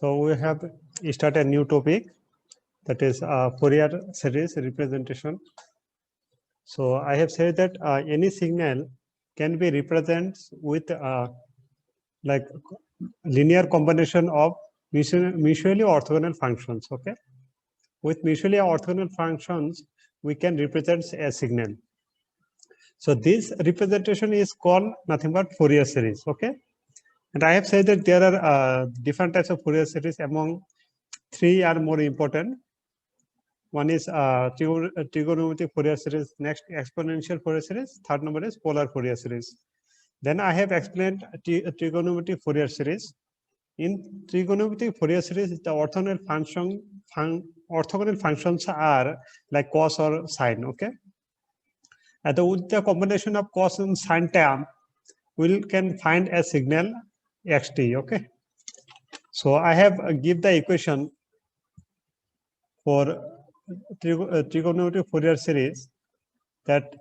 So we have started a new topic, that is Fourier series representation. So I have said that any signal can be represented with like linear combination of mutually orthogonal functions. Okay, with mutually orthogonal functions, we can represent a signal. So this representation is called nothing but Fourier series. Okay, and I have said that there are different types of Fourier series. Among three are more important. One is trigonometric Fourier series, next exponential Fourier series, third number is polar Fourier series. Then I have explained trigonometric Fourier series. In trigonometric Fourier series, the orthogonal functions are like cos or sine. Okay, and with the combination of cos and sine term, we can find a signal xt. Okay, so I have give the equation for trigonometric Fourier series that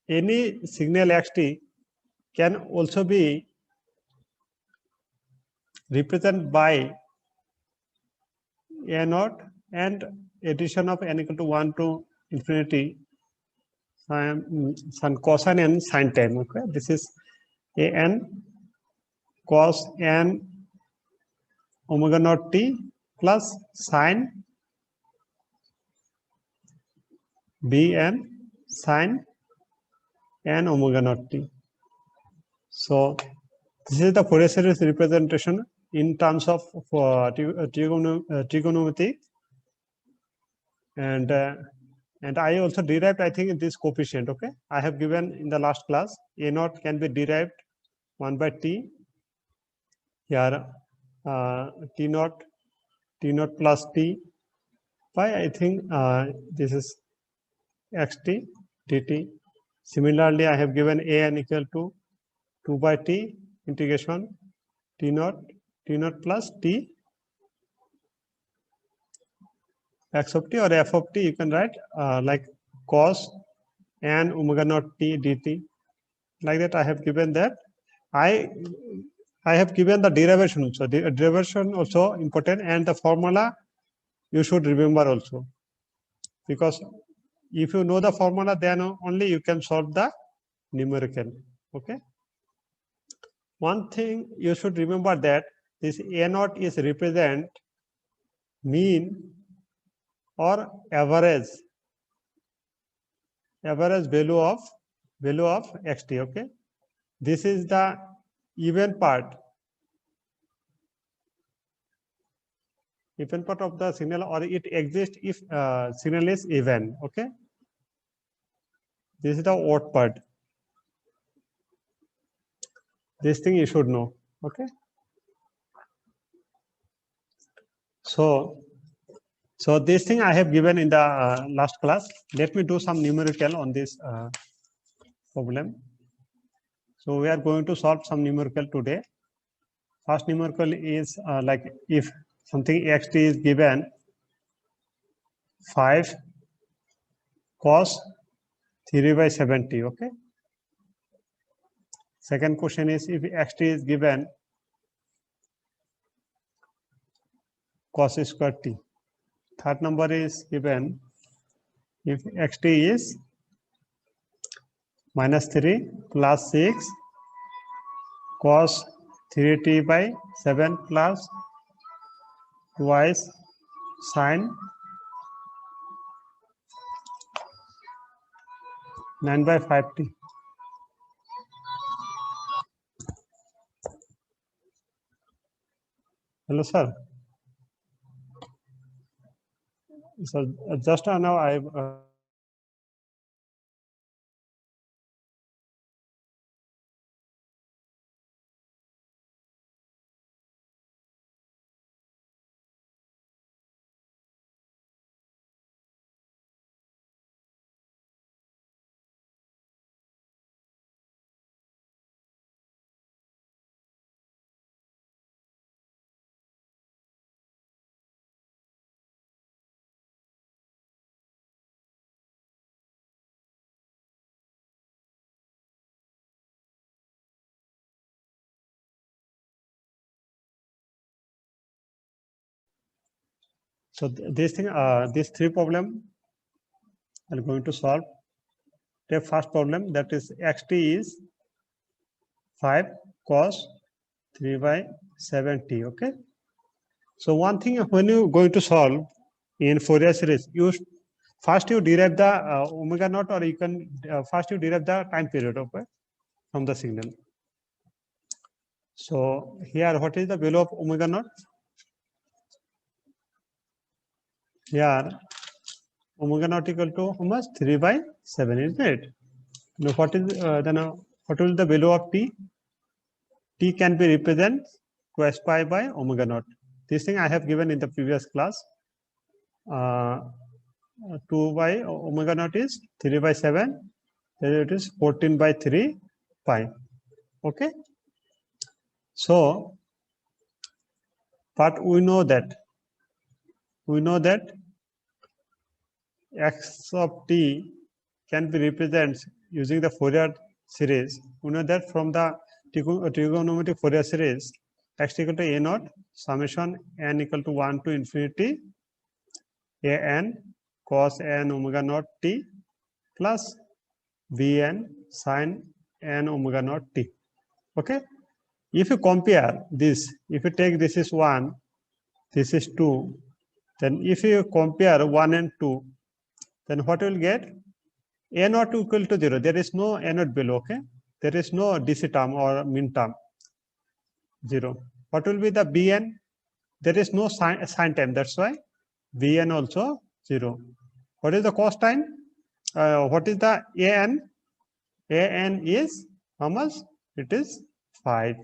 any signal xt can also be represented by a naught and addition of n equal to 1 to infinity cosine n sine tan. Okay, this is a n cos n omega naught t plus sine b n sine n omega naught t. So this is the Fourier series representation in terms of trigonometry, and I also derived, I think, this coefficient. Okay, I have given in the last class a naught can be derived 1 by t. Here t naught plus t by, I think, this is xt dt. Similarly, I have given a n equal to 2 by t integration t naught plus t x of t or f of t. You can write like cos n omega naught t dt. Like that, I have given that. I have given the derivation also. The derivation also important, and the formula you should remember also, because if you know the formula, then only you can solve the numerical. Okay. One thing you should remember, that this a naught is represent mean or average value of xt. Okay, this is the even part of the signal, or it exists if signal is even. Okay, this is the odd part. This thing you should know. Okay, so this thing I have given in the last class. Let me do some numerical on this problem. So we are going to solve some numerical today. First numerical is like if something xt is given 5 cos 3 by 70. Okay. Second question is if xt is given cos square t. Third number is given if xt is -3 plus 6 cos 3t by 7 plus twice sine 9 by 5t. Hello, sir. So just now I So this thing, these three problem I'm going to solve. The first problem, that is xt is 5 cos 3 by 7t. Okay. So one thing, when you going to solve in Fourier series, you first you derive the omega naught, or you can first you derive the time period, okay, from the signal. So here, what is the value of omega naught? Here, omega naught equal to how much? 3 by 7, isn't it? Now, what is then? What will the value of t? T can be represented as pi by omega naught. This thing I have given in the previous class. 2 by omega naught is 3 by 7. Then it is 14 by 3 pi. Okay. So, but we know that x of t can be represented using the Fourier series. We know that from the trigonometric Fourier series, x equal to a naught summation n equal to 1 to infinity a n cos n omega naught t plus bn sin n omega naught t. Okay. If you compare this, if you take this is 1, this is 2, then if you compare 1 and 2, then what will get? A naught equal to 0. There is no A naught below, okay? There is no DC term or min term, 0. What will be the Bn? There is no sign time, that's why Bn also 0. What is the cos time? What is the An? An is how much? It is 5.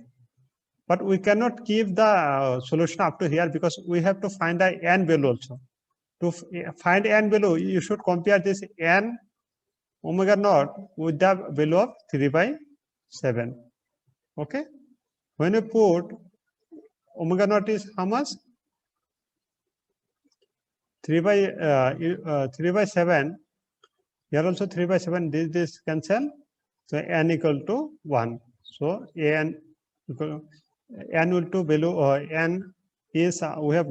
But we cannot keep the solution up to here, because we have to find the n value also. To find n value, you should compare this n omega naught with the value of 3 by 7. Okay. When you put omega naught is how much? 3 by 7. Here also 3 by 7. This cancel. So n equal to 1. So n equal n will to value n is we have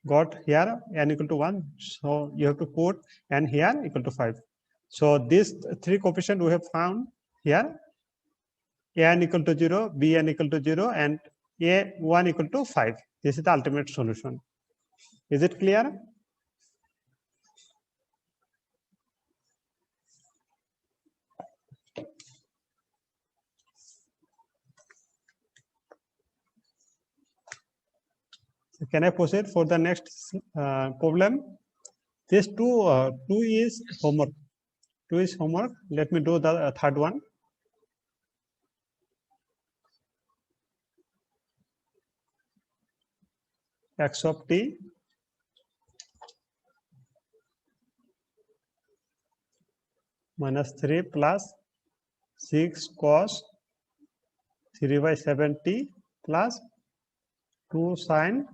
got here n equal to 1. So you have to put n here equal to 5. So these three coefficient we have found here. An equal to 0, Bn equal to 0, and A1 equal to 5. This is the ultimate solution. Is it clear? So can I proceed for the next problem? This two is homework. 2 is homework. Let me do the third one. X of t minus 3 plus 6 cos 3 by 7t plus 2 sin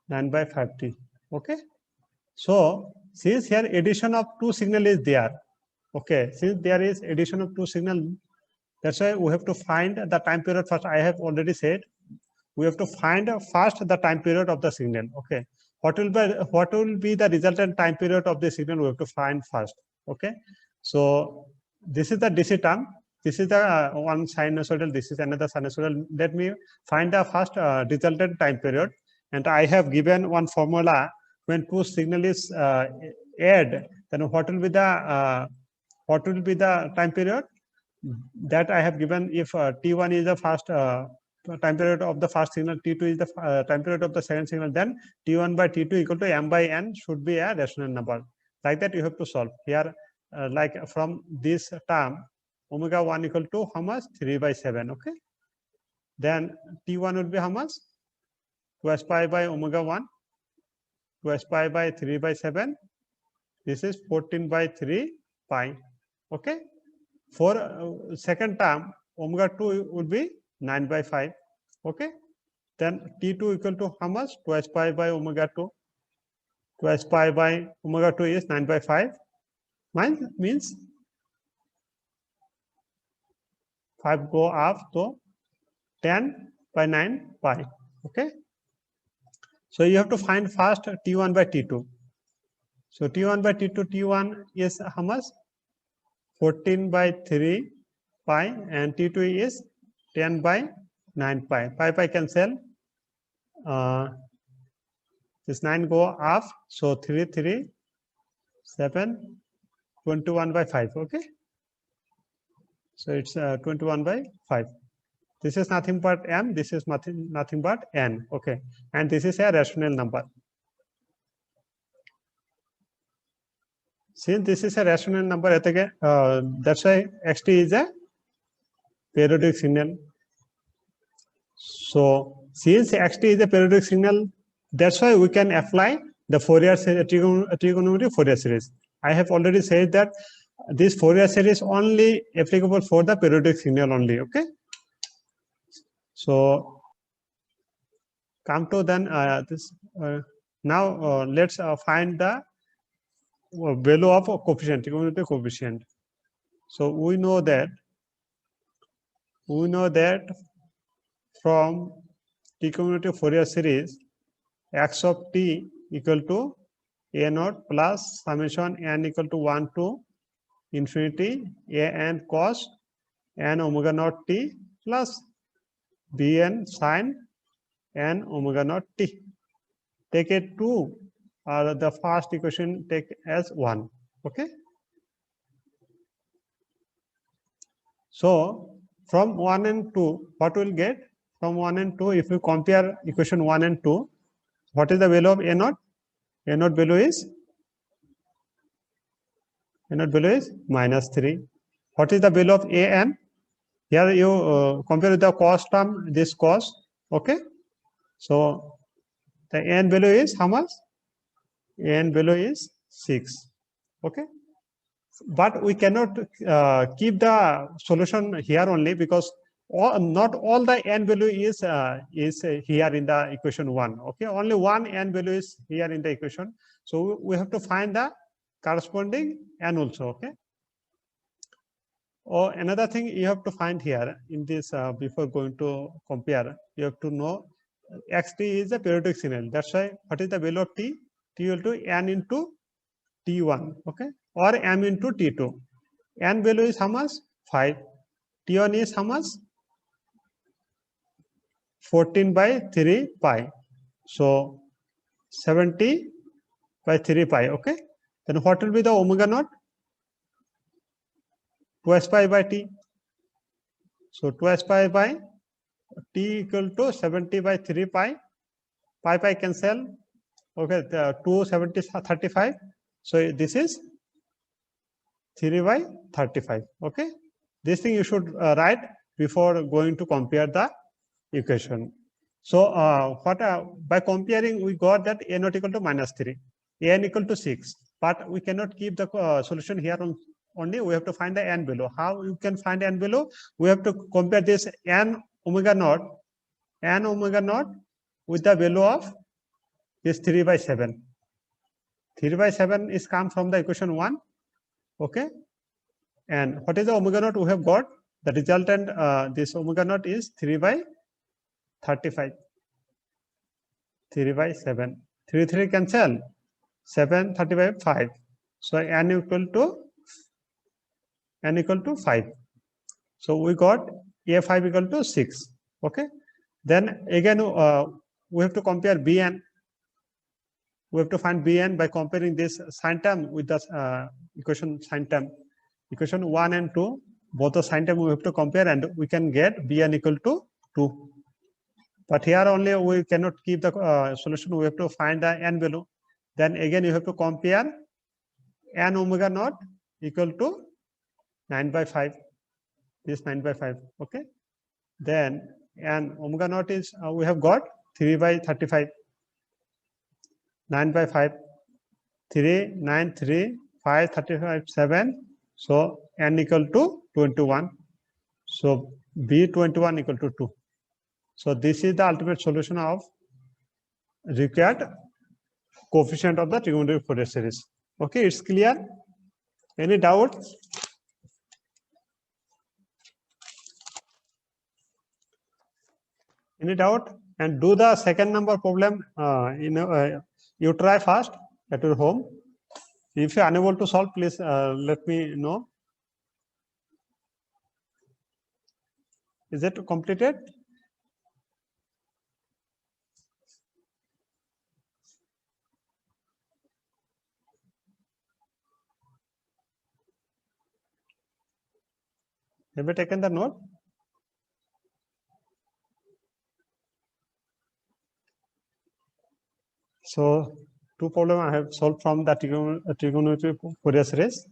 9 by 5t. Okay. So since here addition of two signal is there. Okay. Since there is addition of two signal, that's why we have to find the time period first. I have already said we have to find first the time period of the signal. Okay. What will be the resultant time period of the signal? We have to find first. Okay. So this is the DC term. This is the one sinusoidal. This is another sinusoidal. Let me find the first resultant time period, and I have given one formula. When two signal is add, then what will be the time period? That I have given. If T1 is the first time period of the first signal, T2 is the time period of the second signal, then T1 by T2 equal to m by n should be a rational number. Like that you have to solve. Here, like from this term, omega 1 equal to how much? 3 by 7. Okay. Then T1 would be how much? 2s pi by omega 1. 2s pi by 3 by 7. This is 14 by 3 pi. Okay. For second term, omega 2 would be 9 by 5. Okay. Then T2 equal to how much? 2s pi by omega 2. 2s pi by omega 2 is 9 by 5. Means 5 go up to 10 by 9 pi. Okay. So you have to find first T1 by T2. So T1 by T2, T1 is how much? 14 by 3 pi, and T2 is 10 by 9 pi. Pi cancel. This 9 go up. So 3, 3, 7, 21 by 5. Okay. So it's 21 by 5. This is nothing but m. This is nothing but n. Okay. And this is a rational number. Since this is a rational number, that's why xt is a periodic signal. So since xt is a periodic signal, that's why we can apply the Fourier trigonometric Fourier series. I have already said that this Fourier series only applicable for the periodic signal only. Okay. So come to then this. Now let's find the value of a coefficient, trigonometric coefficient. So we know that from trigonometric Fourier series, x of t equal to a naught plus summation n equal to 1 to infinity a n cos n omega naught t plus bn sin n omega naught t. Take it 2, the first equation take as 1. Okay. So from 1 and 2, what we'll get? From 1 and 2, if you compare equation 1 and 2, what is the value of a naught? A naught value is minus 3. What is the value of a n? Here you compare with the cos term, this cos. Okay. So the n value is how much? N value is 6. Okay. But we cannot keep the solution here only, because not all the n value is here in the equation 1. Okay, only one n value is here in the equation. So we have to find the corresponding n also. Okay. Or another thing you have to find here in this before going to compare, you have to know xt is a periodic signal. That's why what is the value of t? T equal to n into t1. Okay, or m into t2. N value is how much? 5. T1 is how much? 14 by 3 pi. So 70 by 3 pi. Okay. Then what will be the omega naught? 2s pi by t. So 2s pi by t equal to 70 by 3 pi. Pi cancel. Okay. 270 is 35. So this is 3 by 35. Okay. This thing you should write before going to compare the equation. So by comparing, we got that a naught equal to minus 3, an equal to 6. But we cannot keep the solution here only. We have to find the n value. How you can find n value? We have to compare this n omega naught with the value of this 3 by 7. 3 by 7 is come from the equation 1. Okay. And what is the omega naught we have got? The resultant, this omega naught is 3 by 35. 3 by 7. 3 cancel. 7, 35, 5. So n equal to 5. So we got a5 equal to 6. Okay. Then again, we have to compare bn. We have to find bn by comparing this sign term with the equation sign term. Equation 1 and 2, both the sign term we have to compare, and we can get bn equal to 2. But here only we cannot keep the solution. We have to find the n value. Then again you have to compare n omega naught equal to 9 by 5. This 9 by 5. Okay. Then n omega naught is we have got 3 by 35. 9 by 5. 3, 9, 3, 5, 35, 7. So n equal to 21. So B21 equal to 2. So this is the ultimate solution of required coefficient of the trigonometric Fourier series. Okay, it's clear. Any doubt? Any doubt? and do the second number problem. You try first at your home. If you're unable to solve, please let me know. Is it completed? Have you taken the note? So, two problems I have solved from the trigonometry Fourier series.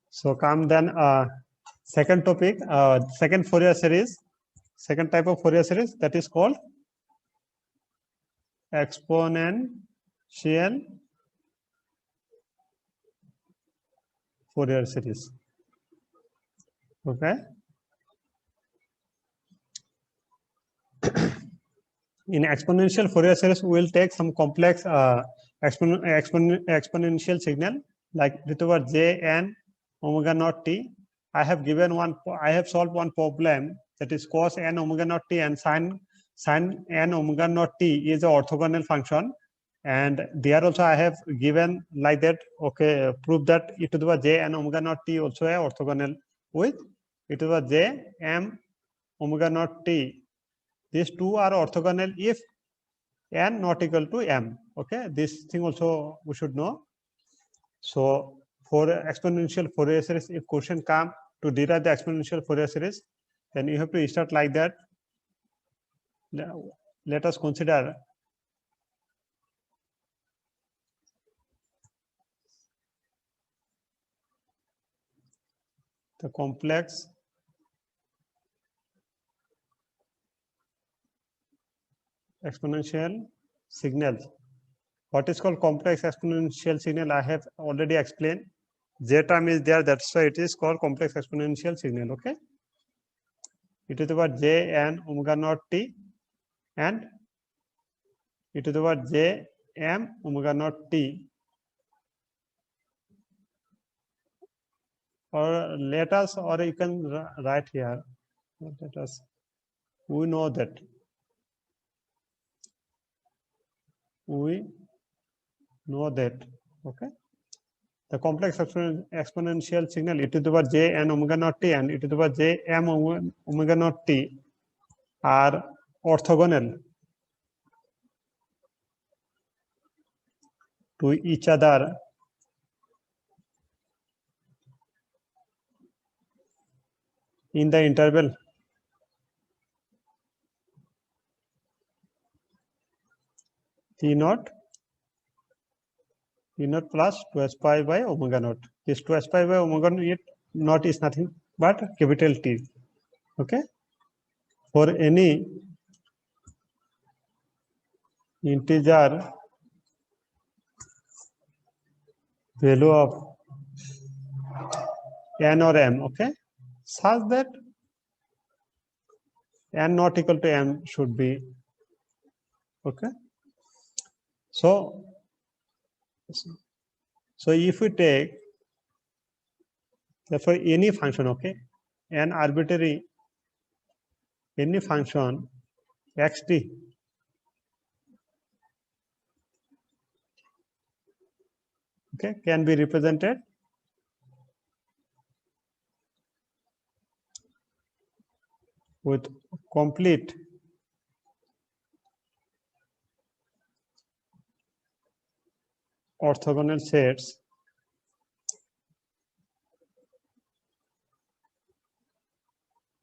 So, come then second topic, second Fourier series, second type of Fourier series, that is called exponential Fourier series. Okay. In exponential Fourier series, we will take some complex exponential signal like e to the power j n omega naught t. I have solved one problem, that is cos n omega naught t and sin n omega naught t is an orthogonal function. And there also I have given like that, okay, prove that e to the power j n omega naught t also a orthogonal with e to the power j m omega naught t. These two are orthogonal if n not equal to m. Okay, this thing also we should know. So for exponential Fourier series, if question come to derive the exponential Fourier series, then you have to start like that. Let us consider the complex exponential signals. What is called complex exponential signal, I have already explained. J term is there, that's why it is called complex exponential signal. Okay, e to the power j n omega naught t and e to the power j m omega naught t. Or let us, or you can write here, let us, we know that okay, the complex exponential signal e to the power j n omega naught t and e to the power j m omega naught t are orthogonal to each other in the interval T naught plus 2s pi by omega naught. This 2s pi by omega naught is nothing but capital T. Okay, for any integer value of n or m, okay, such that n not equal to m should be, okay. So if we take, therefore, any function, okay, an arbitrary, any function xt, okay, can be represented with complete orthogonal sets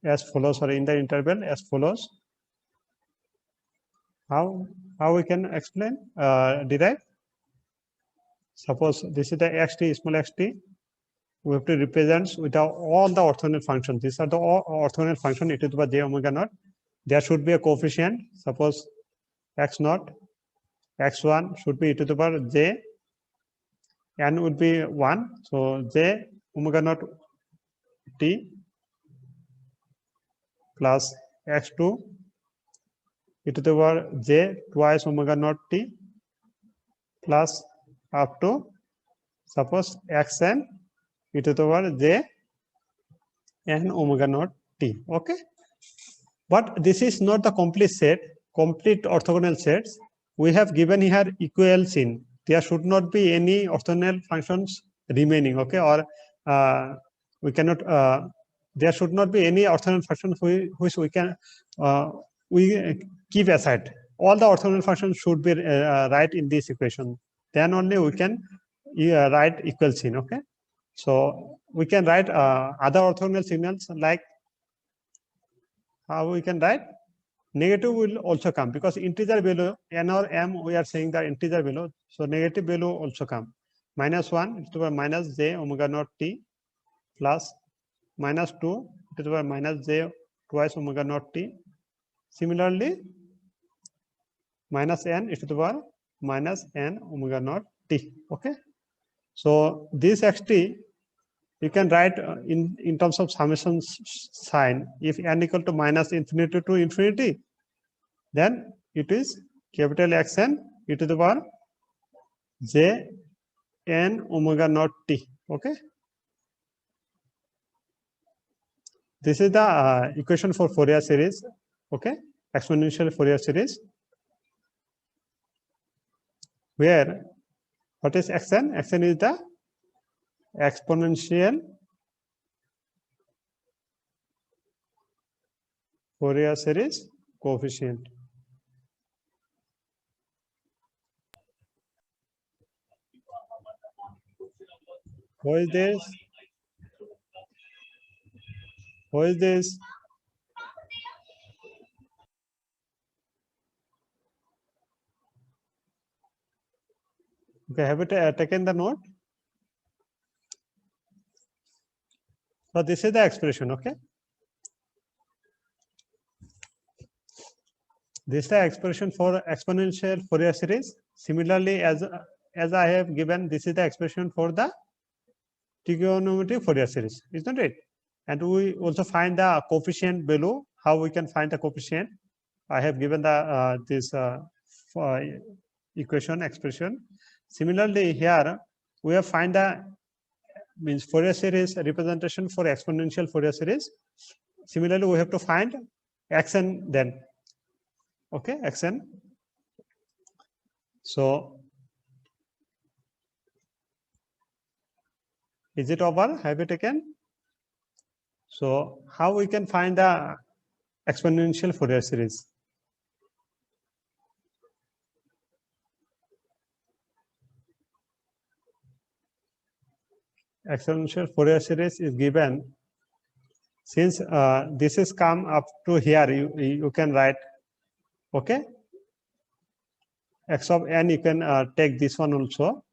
as follows, or in the interval as follows. How we can explain, derive? Suppose this is the xt, small xt. We have to represent with all the orthogonal functions. These are the orthogonal function e to the power j omega naught. There should be a coefficient. Suppose x naught, x1 should be e to the power j, n would be 1. So j omega naught t plus x2 e to the power j twice omega naught t plus up to, suppose xn e to the power j n omega naught t. t. Okay, but this is not the complete set, complete orthogonal sets. We have given here equal sign. There should not be any orthogonal functions remaining. Okay, or we cannot. There should not be any orthogonal functions which we can we keep aside. All the orthogonal functions should be right in this equation. Then only we can write equal sign. Okay, so we can write other orthogonal signals, like how we can write negative will also come, because integer value n or m, we are saying the integer value, so negative value also come. -1 to the minus j omega naught t plus -2 to the minus j twice omega naught t. Similarly, -n is to the power minus n omega naught t. Okay, so this xt you can write in terms of summation sign. If n equal to minus infinity to infinity, then it is capital Xn e to the power j n omega naught t. Okay, this is the equation for Fourier series. Okay, exponential Fourier series, where what is Xn? Xn is the exponential Fourier series coefficient. What is this? What is this? Okay, have you taken the note? So this is the expression. Okay, this is the expression for exponential Fourier series. Similarly, as I have given, this is the expression for the trigonometric Fourier series, isn't it? And we also find the coefficient below. How we can find the coefficient? I have given the this equation expression. Similarly, here we have find the means Fourier series representation for exponential Fourier series. Similarly, we have to find Xn then. Okay, Xn. So is it over? Have you taken? So how we can find the exponential Fourier series? Exponential Fourier series is given, since this is come up to here, you can write, okay, x of n, you can take this one also.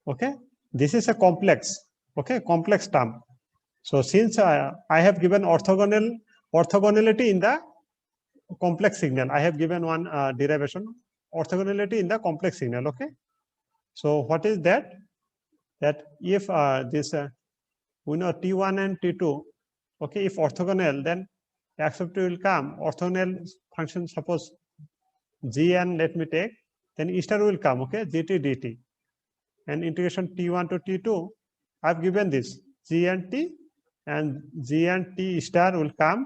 Okay, this is a complex, okay, complex term. So since I have given orthogonality in the complex signal, I have given one derivation, orthogonality in the complex signal. Okay, so what is that? That if this we know t1 and t2, okay, if orthogonal, then x of t will come. Orthogonal function, suppose gn, let me take, then e star will come. Okay, gt dt, and integration t1 to t2, I've given this g and t, and g and t star will come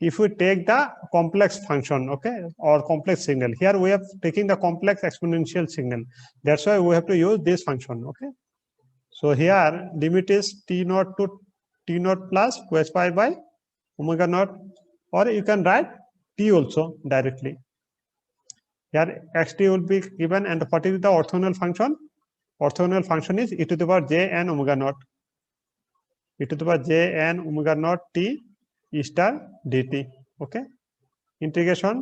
if we take the complex function, okay, or complex signal. Here we have taking the complex exponential signal. That's why we have to use this function. Okay, so here limit is t naught to t naught plus 2 pi by omega naught, or you can write t also directly. Here xt will be given, and what is the orthogonal function? Orthogonal function is e to the power j n omega naught, e to the power j n omega naught t e star dt. Okay, integration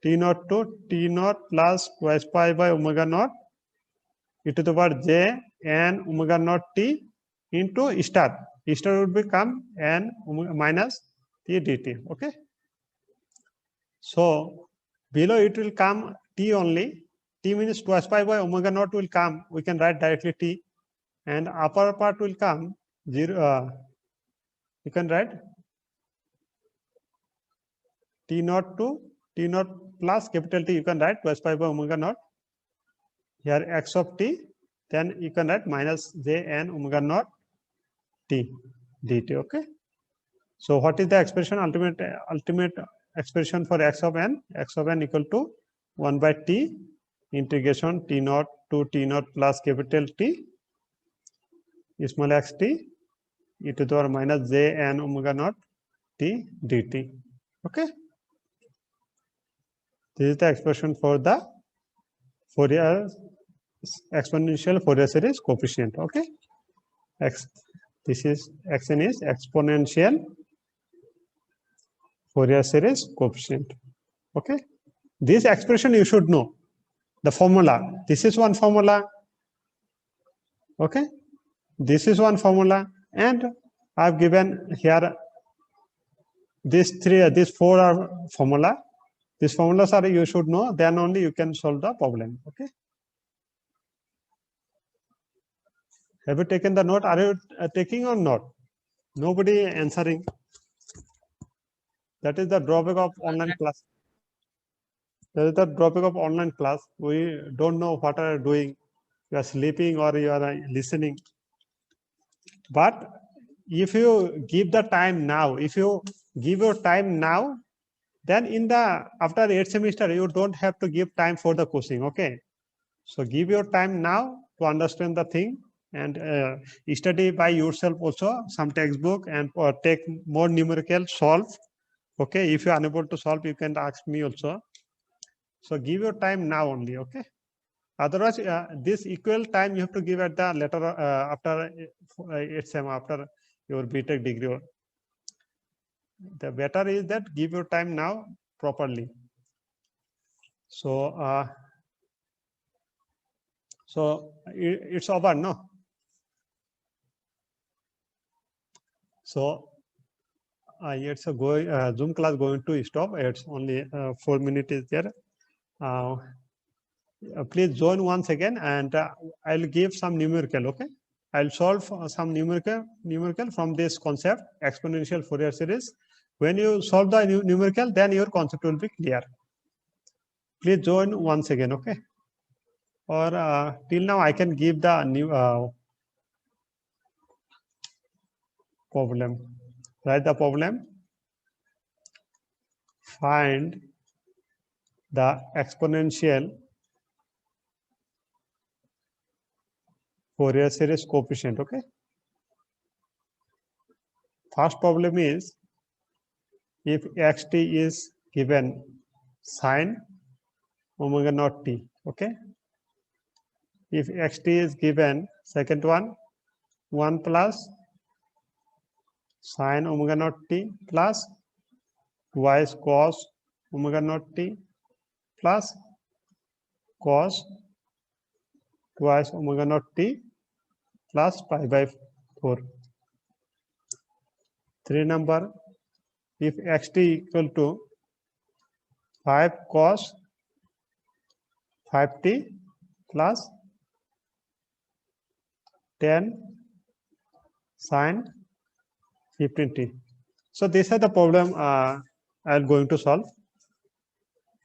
t naught to t naught plus 2 pi by omega naught e to the power j n omega naught t into e star. E star would become n minus t dt. Okay, so below it will come t only. T means 2 pi by omega naught will come. We can write directly t, and upper part will come 0. You can write t naught to t naught plus capital T. You can write 2 pi by omega naught. Here x of t, then you can write minus j n omega naught t dt. Okay, So what is the expression, ultimate expression for x of n? X of n equal to 1 by t integration t naught to t naught plus capital T small x t e to the power minus j n omega naught t dt. Okay. This is the expression for the Fourier exponential Fourier series coefficient. Okay. This is xn is exponential Fourier series coefficient. Okay. This expression you should know. The formula. This is one formula. Okay. This is one formula, and I've given here these four are formula. These formulas are you should know. Then only you can solve the problem. Okay. Have you taken the note? Are you taking or not? Nobody answering. That is the drawback of online class. That is the drawback of online class. We don't know what are you doing. You are sleeping or you are listening. But if you give the time now, if you give your time now, then in the after 8th semester, you don't have to give time for the coaching. Okay. So give your time now to understand the thing and study by yourself also some textbook and take more numerical solve. Okay. If you are unable to solve, you can ask me also. So give your time now only. Okay. Otherwise, this equal time you have to give at the later after 8th sem, after your BTech degree. The better is that give your time now properly. So, it's over, no? So, it's a Zoom class going to stop. It's only 4 minutes is there. Please join once again, and I'll give some numerical. Okay, I'll solve some numerical from this concept, exponential Fourier series. When you solve the numerical, then your concept will be clear. Please join once again. Okay. Or till now, I can give the new problem. Write the problem. Find the exponential Fourier series coefficient. Okay. First problem is if xt is given sine omega naught t. Okay. If xt is given, second one, 1 plus sine omega naught t plus twice cos omega naught t plus cos twice omega naught t plus pi by 4. 3 number, if xt equal to 5 cos 5t plus 10 sine 15t. So these are the problem I am going to solve.